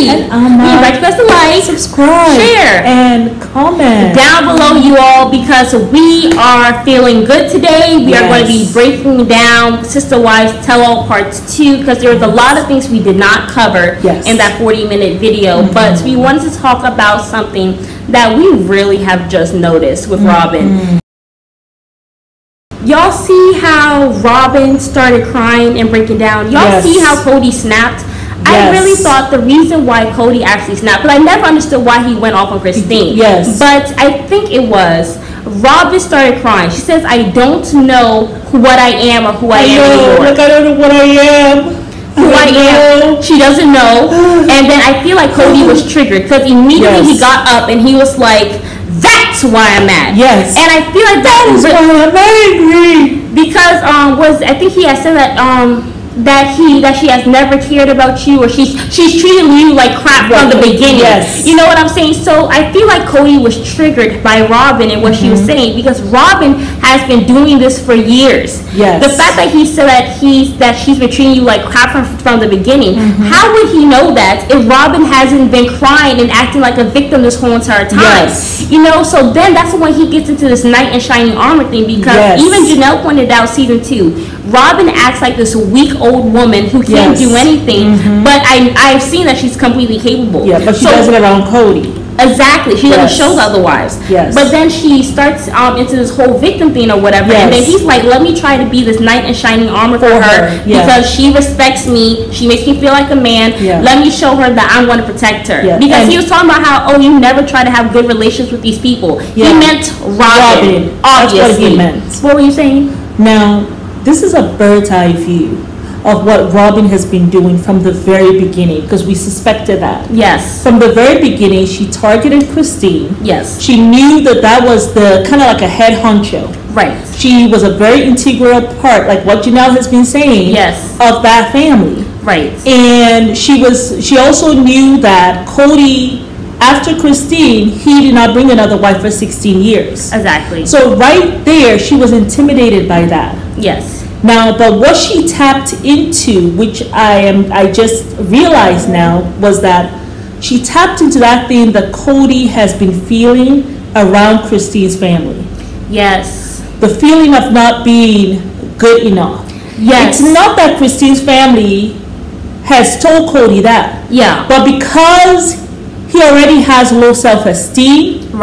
And we invite you guys to like, subscribe, share, and comment down below, you all, because we are feeling good today. We are going to be breaking down Sister Wives Tell All Parts 2, because there was a lot of things we did not cover in that 40-minute video. But we wanted to talk about something that we really have just noticed with Robyn. Y'all see how Robyn started crying and breaking down? Y'all see how Cody snapped? I really thought the reason why Cody actually snapped, but I never understood why he went off on Christine. But I think it was Robyn started crying. She says, I don't know what I am or who I am anymore. Like, I don't know what I am. Who I am. She doesn't know. And then I feel like Cody was triggered, because immediately he got up and he was like, that's why I'm mad. And I feel like that is why I'm angry. Because I think he had said that that she has never cared about you, or she's treating you like crap from the beginning. You know what I'm saying? So I feel like Cody was triggered by Robyn and what she was saying, because Robyn has been doing this for years. The fact that he said that she's been treating you like crap from the beginning, how would he know that if Robyn hasn't been crying and acting like a victim this whole entire time? You know, so then that's when he gets into this knight in shining armor thing, because even Janelle pointed out season 2, Robyn acts like this weak old woman who can't do anything, but I've seen that she's completely capable. But she does it around Cody. Exactly, she doesn't show the other wives. But then she starts into this whole victim thing or whatever, and then he's like, let me try to be this knight in shining armor for her, because she respects me, she makes me feel like a man, let me show her that I'm going to protect her. Because he was talking about how, oh, you never try to have good relations with these people. He meant Robyn, obviously. That's what he meant. What were you saying? Now, this is a bird's eye view of what Robyn has been doing from the very beginning, because we suspected that. From the very beginning, she targeted Christine. She knew that was the kind of like a head honcho. She was a very integral part, like what Janelle has been saying, of that family. And she also knew that Cody, after Christine, he did not bring another wife for 16 years. So right there, she was intimidated by that. Now, but what she tapped into, which I just realized now, was that she tapped into that thing that Cody has been feeling around Christine's family. The feeling of not being good enough. It's not that Christine's family has told Cody that. But because he already has low self-esteem.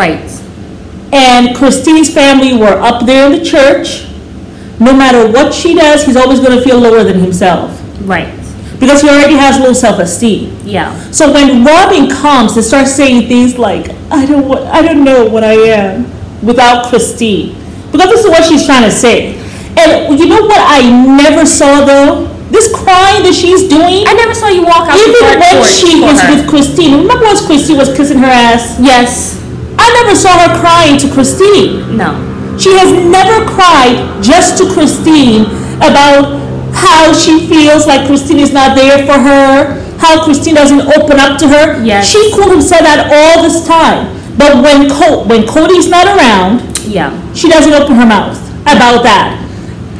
And Christine's family were up there in the church. No matter what she does, he's always going to feel lower than himself. Because he already has low self-esteem. So when Robyn comes and starts saying things like, I don't know what I am without Christine. Because this is what she's trying to say. And you know what I never saw, though? This crying that she's doing. I never saw you walk out even when she was with Christine. Remember when Christine was kissing her ass? I never saw her crying to Christine. She has never cried just to Christine about how she feels like Christine is not there for her, how Christine doesn't open up to her. She could have said that all this time. But when Cody's not around, she doesn't open her mouth about that.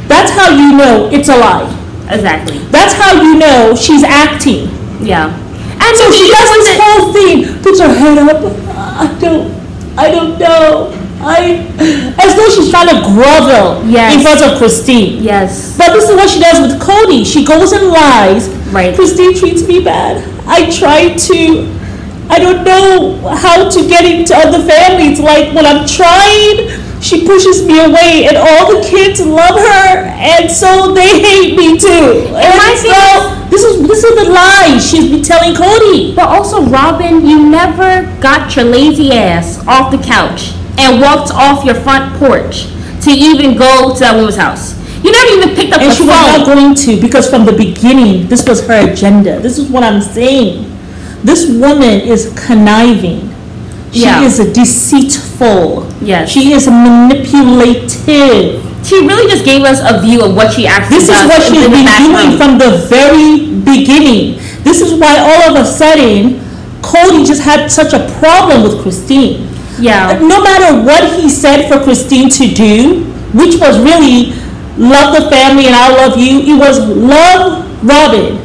That's how you know it's a lie. That's how you know she's acting. And so she does this whole thing, puts her head up, I don't know. As though she's trying to grovel in front of Christine. But this is what she does with Cody. She goes and lies. Christine treats me bad. I don't know how to get into other families. Like when I'm trying, she pushes me away, and all the kids love her, and so they hate me too. And so this is the lie she's been telling Cody. But also, Robyn, you never got your lazy ass off the couch and walked off your front porch to even go to that woman's house. You never even picked up the phone. And she was not going to, because from the beginning, this was her agenda. This is what I'm saying. This woman is conniving. She is deceitful. She is manipulative. She really just gave us a view of what she actually does. This is what she's been doing from the very beginning. This is why all of a sudden, Cody just had such a problem with Christine. No matter what he said for Christine to do, which was really love the family and I love you, it was love Robyn.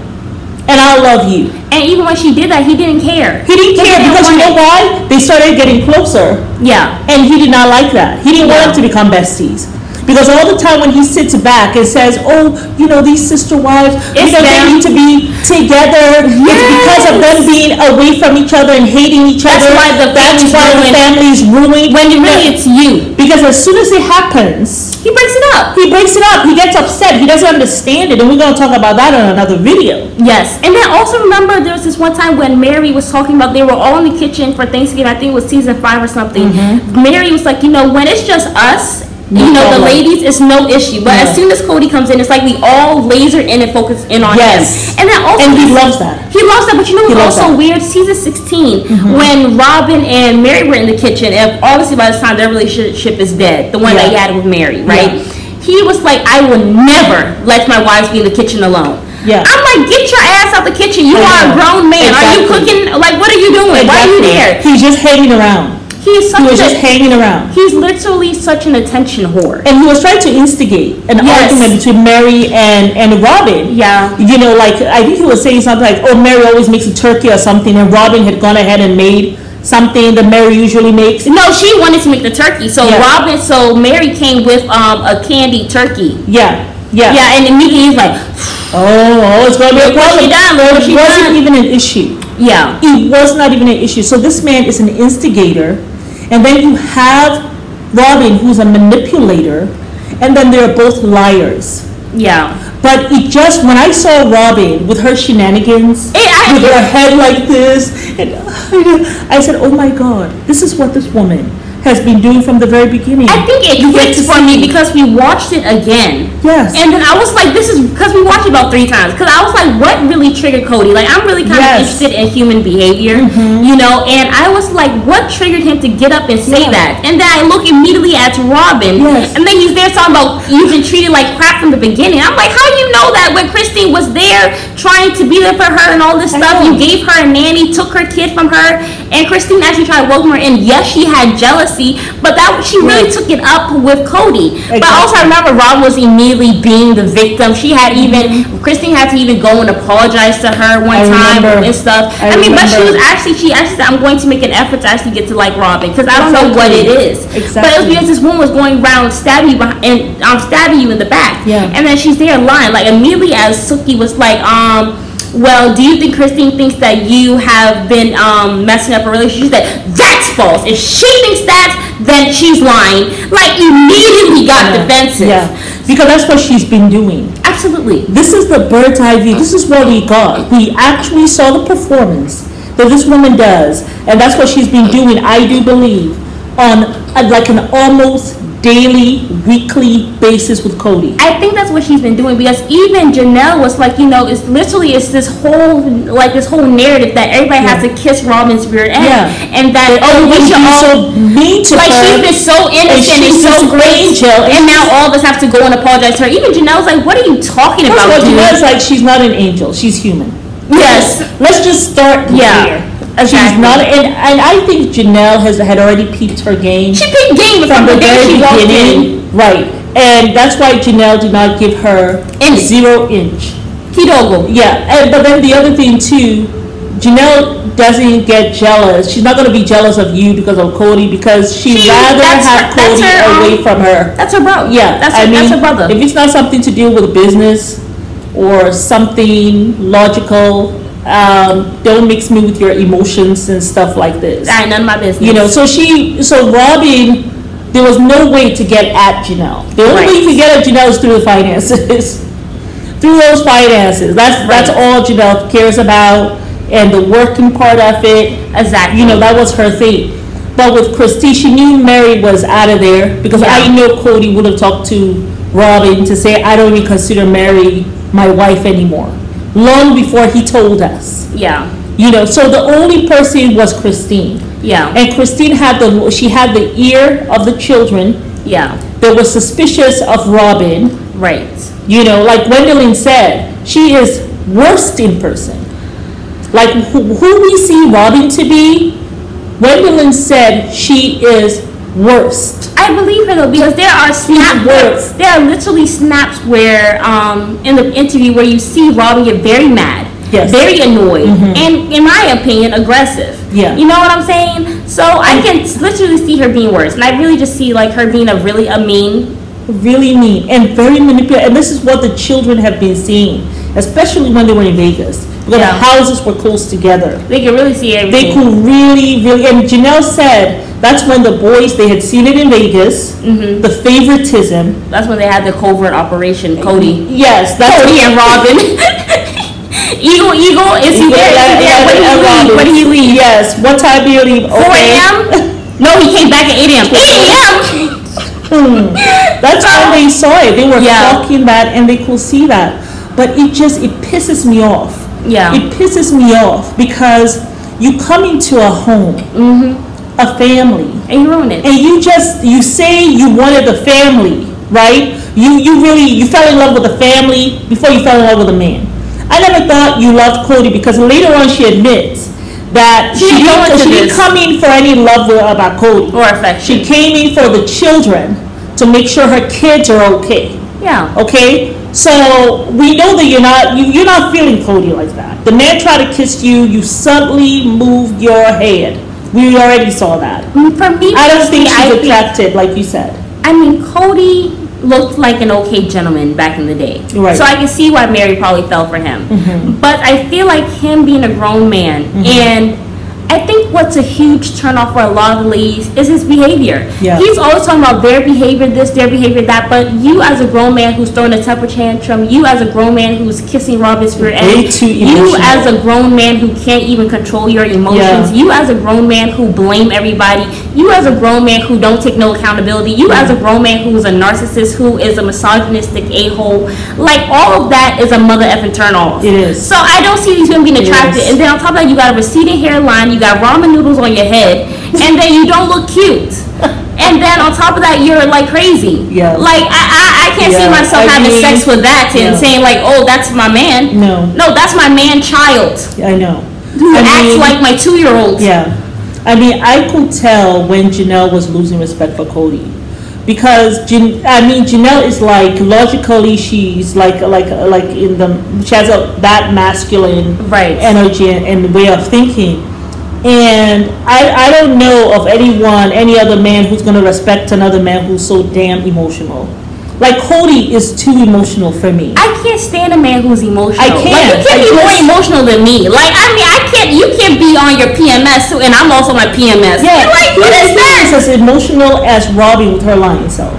and I'll love you. And even when she did that, he didn't care. He didn't care because you know why? They started getting closer. Yeah. And he did not like that. He didn't want them to become besties. Because all the time when he sits back and says, oh, you know, these sister wives, they need to be together. Yes. It's because of them being away from each other and hating each other. That's why the family is ruined. When really it's you. Because as soon as it happens, he breaks it up. He breaks it up. He gets upset. He doesn't understand it. And we're going to talk about that on another video. Yes. And then also remember there was this one time when Mary was talking about they were all in the kitchen for Thanksgiving. I think it was season 5 or something. Mm-hmm. Mary was like, you know, when it's just us, the ladies, it's no issue. But as soon as Cody comes in, it's like we all laser in and focus in on him. And then also, and he loves that. He loves that. But you know what's also weird? Season 16, when Robyn and Mary were in the kitchen, and obviously by this time their relationship is dead. The one that he had with Mary, right? He was like, I would never let my wives be in the kitchen alone. Yeah. I'm like, get your ass out the kitchen. You are a grown man. Are you cooking? Like, what are you doing? Why are you there? He was just hanging around. He was just hanging around. He's literally such an attention whore. And he was trying to instigate an argument between Mary and Robyn. Yeah. You know, like, I think he was saying something like, oh, Mary always makes a turkey or something, and Robyn had gone ahead and made something that Mary usually makes. No, she wanted to make the turkey. So Mary came with a candied turkey. Yeah. Yeah. Yeah, and immediately he's like, oh, it's going to be a problem. It wasn't even an issue. Yeah. It was not even an issue. So this man is an instigator. And then you have Robyn, who's a manipulator, and then they're both liars. Yeah. But it just, when I saw Robyn with her shenanigans, with her head like this, and I said, oh my God, this is what this woman has been doing from the very beginning. I think it clicked for me because we watched it again. Yes. And then I was like, this is because we watched it about 3 times. Because I was like, what really triggered Cody? Like, I'm really kind of interested in human behavior, you know. And I was like, what triggered him to get up and say that? And then I look immediately at Robyn, and then he's there talking about you've been treated like crap from the beginning. I'm like, how do you know that when Christine was there trying to be there for her and all this stuff, you gave her a nanny, took her kid from her, and Christine actually tried to welcome her in. Yes, she had jealousy, but that she really took it up with Cody. Exactly. But also I remember Robyn was immediately being the victim. She had Christine had to even go and apologize to her one time and stuff. I mean, but she actually said, I'm going to make an effort to actually get to like Robyn because I don't know what it is. Exactly. But it was because this woman was going around stabbing you and stabbing you in the back. Yeah. And then she's there lying. Like immediately as Suki was like, well, do you think Christine thinks that you have been messing up a relationship? She said, that's false. If she thinks that, then she's lying. Like, immediately got defensive. Yeah, because that's what she's been doing. Absolutely. This is the bird's eye view. This is what we got. We actually saw the performance that this woman does, and that's what she's been doing, I do believe, on like an almost daily, weekly basis with Cody. I think that's what she's been doing because even Janelle was like, you know, it's this whole narrative that everybody has to kiss Robyn's rear end, and that we should all so mean to her. She's been so innocent and so great, and now all of us have to go and apologize to her. Even Janelle's like, what are you talking about? Janelle's like, she's not an angel, she's human. Yes, let's just start here. Exactly. She's not, and I think Janelle had already peaked her game. She peaked game from the very beginning, right? And that's why Janelle did not give her 0 inch. Kidogo. Yeah, but then the other thing too, Janelle doesn't get jealous. She's not going to be jealous of you because of Cody because she'd rather have Cody away from her. That's her bro. Yeah, that's her brother. If it's not something to do with business or something logical. Don't mix me with your emotions and stuff like this. None of my business. You know, so Robyn, there was no way to get at Janelle. The only way you can get at Janelle is through the finances. Through those finances. That's all Janelle cares about, and the working part of it. Exactly. You know, that was her thing. But with Christine, she knew Mary was out of there because I know Cody would have talked to Robyn to say, I don't even consider Mary my wife anymore. Long before he told us. Yeah. You know, so the only person was Christine. Yeah. And Christine had the ear of the children. Yeah. That was suspicious of Robyn. Right. You know, like Gwendolyn said, she is worst in person. Like who we see Robyn to be, Gwendolyn said she is worst. I believe her though because there are There are literally snaps where in the interview where you see Robyn get very mad. very annoyed, and in my opinion, aggressive. Yeah. You know what I'm saying? So I can literally see her being worse, and I really just see like her being really mean and very manipulative. And this is what the children have been seeing, especially when they were in Vegas, because the houses were close together. They could really see everything. They could really, and Janelle said that's when the boys, they had seen it in Vegas, the favoritism. That's when they had the covert operation, Cody. Yes, that's Cody and Robyn. Eagle, is he there? When did he leave? Yes. What time did he leave? 4 a.m.? No, he came back at 8 a.m. 8 a.m. That's how they saw it. They were talking that, and they could see that. But it pisses me off. Yeah. It pisses me off because you come into a home, a family, and you ruin it. And you say you wanted the family, right? You fell in love with the family before you fell in love with a man. I never thought you loved Cody because later on she admits that she didn't come in for any love about Cody or affection. She came in for the children to make sure her kids are okay. Yeah. Okay. So we know that you're not feeling Cody like that. The man tried to kiss you. You suddenly moved your head. We already saw that. For me, I don't think she's attracted, like you said. I mean, Cody looked like an okay gentleman back in the day. Right. So I can see why Mary probably fell for him. But I feel like him being a grown man, and I think what's a huge turnoff for a lot of ladies is his behavior. Yeah. He's always talking about their behavior this, their behavior that, but you as a grown man who's throwing a temper tantrum, you as a grown man who's kissing Robyn's rear end, you as a grown man who can't even control your emotions, you as a grown man who blame everybody, you as a grown man who don't take no accountability, you as a grown man who's a narcissist, who is a misogynistic a-hole, like all of that is a mother effing turn off. It is. So I don't see these women being attracted, and then on top of that you got a receding hairline, you got ramen noodles on your head, and then you don't look cute. And then on top of that, you're like crazy. Yeah. Like I can't see myself having sex with that and saying like, oh, that's my man. No, that's my man child. I know. Who acts like my 2-year-old. Yeah. I mean, I could tell when Janelle was losing respect for Cody. Because Janelle is like logically she's like in the she has that masculine energy and way of thinking, and I don't know of any other man who's gonna respect another man who's so damn emotional. Like Cody is too emotional for me. I can't stand a man who's emotional. I can't. Like, you can't be more emotional than me. Like you can't be on your PMS too, and I'm also my PMS. Yeah. Like what is that? As emotional as Robyn with her lying self.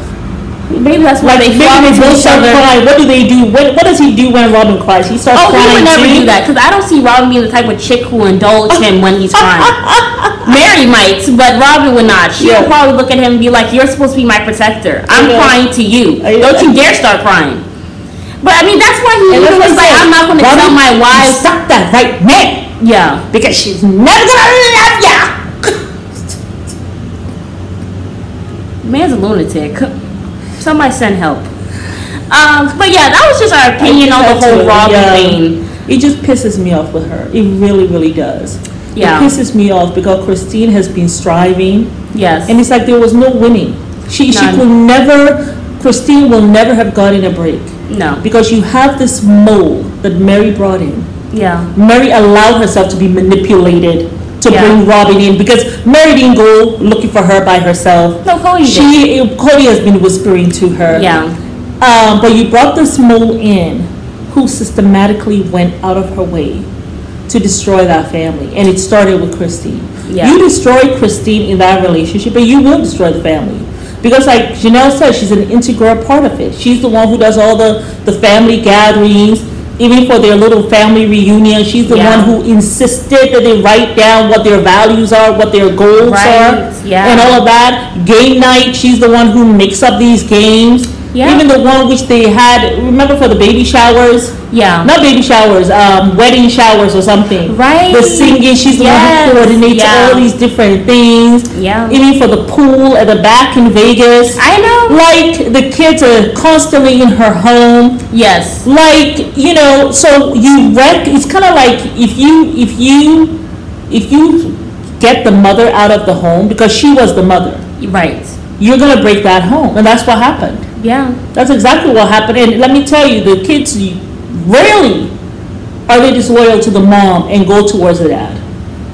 Maybe that's why they both start crying. What do they do? What does he do when Robyn cries? He starts crying. He would never do that because I don't see Robyn being the type of chick who will indulge him when he's crying. Mary might, but Robyn would not. She would probably look at him and be like, "You're supposed to be my protector. I'm crying to you. Don't you dare start crying." But I mean, that's why he was like, "I'm not going to tell my wife stop that right now." Yeah, because she's never gonna love ya. Man's a lunatic. Somebody send help. But yeah, that was just our opinion on the whole Robyn thing. It just pisses me off with her. It really, really does. Yeah. It pisses me off because Christine has been striving. Yes. And it's like there was no winning. She could never, Christine will never have gotten a break. No. Because you have this mold that Mary brought in. Yeah. Mary allowed herself to be manipulated to bring Robyn in because Mary didn't go looking for her by herself. No, Cody Cody has been whispering to her. Yeah. But you brought this mole in who systematically went out of her way to destroy that family. And it started with Christine. Yeah. You destroyed Christine in that relationship, but you will destroy the family. Because like Janelle said, she's an integral part of it. She's the one who does all the family gatherings. Even for their little family reunion, she's the one who insisted that they write down what their values are, what their goals are, and all of that. Game night, she's the one who makes up these games. Yeah. Even the one which they had, remember for the baby showers? Yeah. Not baby showers, wedding showers or something. Right. The singing, she's the one who coordinates all these different things. Yeah. Even for the pool at the back in Vegas. I know. Like, the kids are constantly in her home. Yes. Like, you know, so you it's kind of like if you get the mother out of the home, because she was the mother. Right. You're going to break that home. And that's what happened. Yeah. That's exactly what happened. And let me tell you, the kids rarely are they disloyal to the mom and go towards the dad?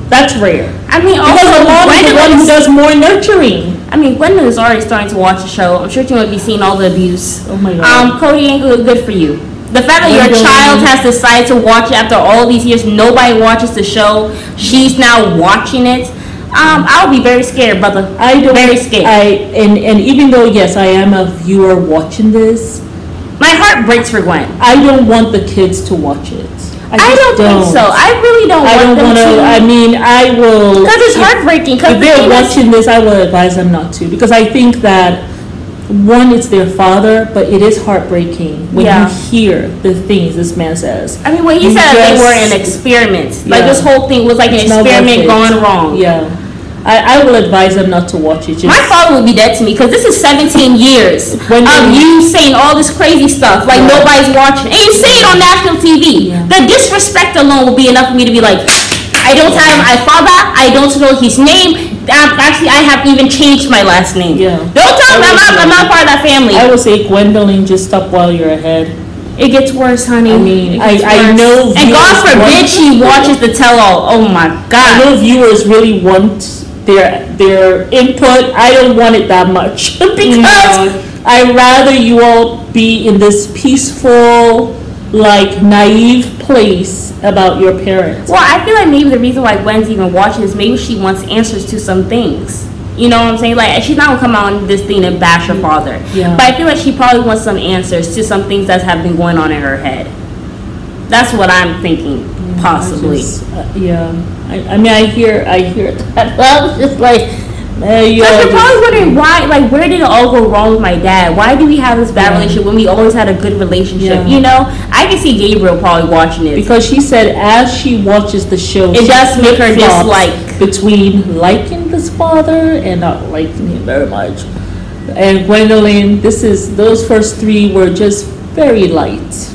That's rare. I mean, also, because the mom is the one who does more nurturing. I mean, Gwendolyn is already starting to watch the show. I'm sure you would be seeing all the abuse. Oh my God. Cody ain't good for you. The fact that your child has decided to watch it after all these years, nobody watches the show. She's now watching it. I'll be very scared, brother. Very scared. And even though yes, I am a viewer watching this, my heart breaks for Gwen. I don't want the kids to watch it. I don't think so. I really don't want them to. I mean, I will. Because it's heartbreaking. If they're watching this, I will advise them not to, because I think that one, it's their father, but it is heartbreaking when you hear the things this man says. I mean, when he said they were an experiment, like this whole thing was like an experiment gone wrong. Yeah. I will advise them not to watch it. My father would be dead to me, because this is 17 years of you saying all this crazy stuff like nobody's watching, and you say it on national TV. The disrespect alone will be enough for me to be like, I don't tell him my father, I don't know his name. Actually, I have even changed my last name. Yeah. Don't tell him I'm not part of that family. I would say, Gwendolyn, just stop while you're ahead. It gets worse, honey. I mean, I know. And God forbid she watches the tell-all. Oh my God. I know viewers really want their input. I don't want it that much because I'd rather you all be in this peaceful, like naive place about your parents. Well, I feel like maybe the reason why Gwen's even watching is maybe she wants answers to some things. You know what I'm saying? Like, she's not gonna come out on this thing and bash her father. Yeah. But I feel like she probably wants some answers to some things that have been going on in her head. That's what I'm thinking, possibly. I mean, I hear that. Well, it's like, you're probably wondering why, like, where did it all go wrong with my dad? Why do we have this bad relationship when we always had a good relationship? You know, I can see Gabriel probably watching it, because she said as she watches the show, it does make her dislike between liking this father and not liking him very much. And Gwendolyn, those first three were just very light.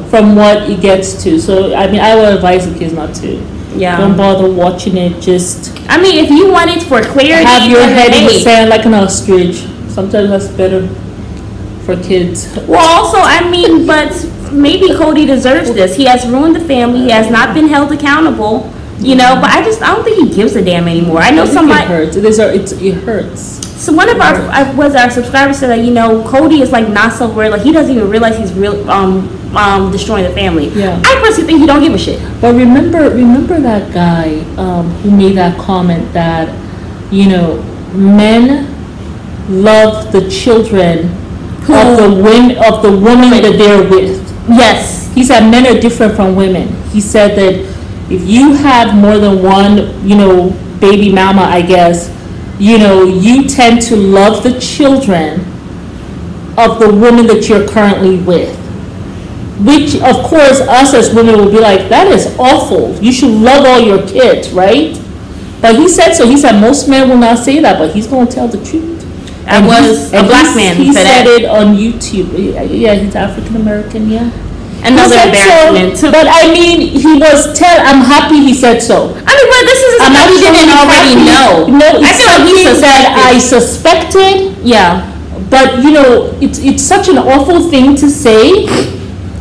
From what it gets to. So I mean, I would advise the kids not to. Don't bother watching it. Just, I mean, if you want it for clarity, have your head in the sand like an ostrich. Sometimes that's better for kids. Well, also, I mean, but maybe Cody deserves this. He has ruined the family. He has not been held accountable. You know, but I don't think he gives a damn anymore. I know somebody. It hurts. It hurts. So one of our subscribers said that, you know, Cody is like not self-aware, like he doesn't even realize he's destroying the family. I personally think he don't give a shit. But remember that guy who made that comment that, you know, men love the children of the woman that they're with. Yes. He said men are different from women. He said that if you have more than one, you know, baby mama, I guess, you know, you tend to love the children of the woman that you're currently with. Which, of course, us as women will be like, that is awful. You should love all your kids, right? But he said so. He said most men will not say that, but he's going to tell the truth. And was a black man. He said it on YouTube. Yeah, he's African American, Another embarrassment. So, but I mean, I'm happy he said so. I mean, but this is something we didn't already know. No, it's something that I suspected. Yeah. But, you know, it's such an awful thing to say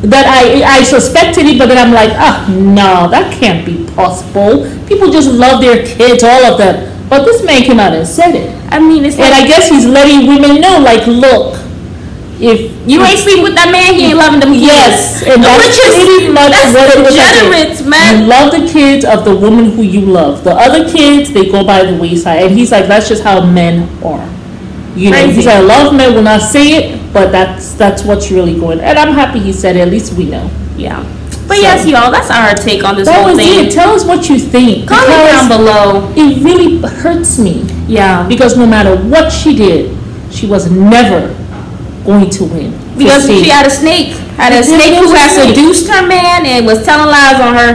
that I suspected it, but then I'm like, no, that can't be possible. People just love their kids, all of them. But this man came out and said it. I mean, it's like, and I guess he's letting women know, like, look, if you ain't sleeping with that man, he ain't loving them kids. Yes, and that's pretty much what it was. Degenerates, man. You love the kids of the woman who you love. The other kids, they go by the wayside. And he's like, that's just how men are. You know, he's like, a lot of men will not say it, but that's what's really going on. And I'm happy he said it. At least we know. Yeah. But yes, y'all, that's our take on this whole thing. It. Tell us what you think. Comment down below. It really hurts me. Yeah. Because no matter what she did, she was never going to win. Because she had a snake. Who had seduced her man and was telling lies on her.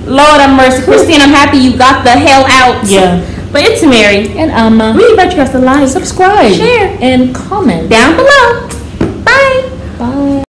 Lord have mercy. Christine, I'm happy you got the hell out. Yeah. But it's Mary. And Alma. We invite you guys to like, subscribe, share, and comment down below. Bye. Bye.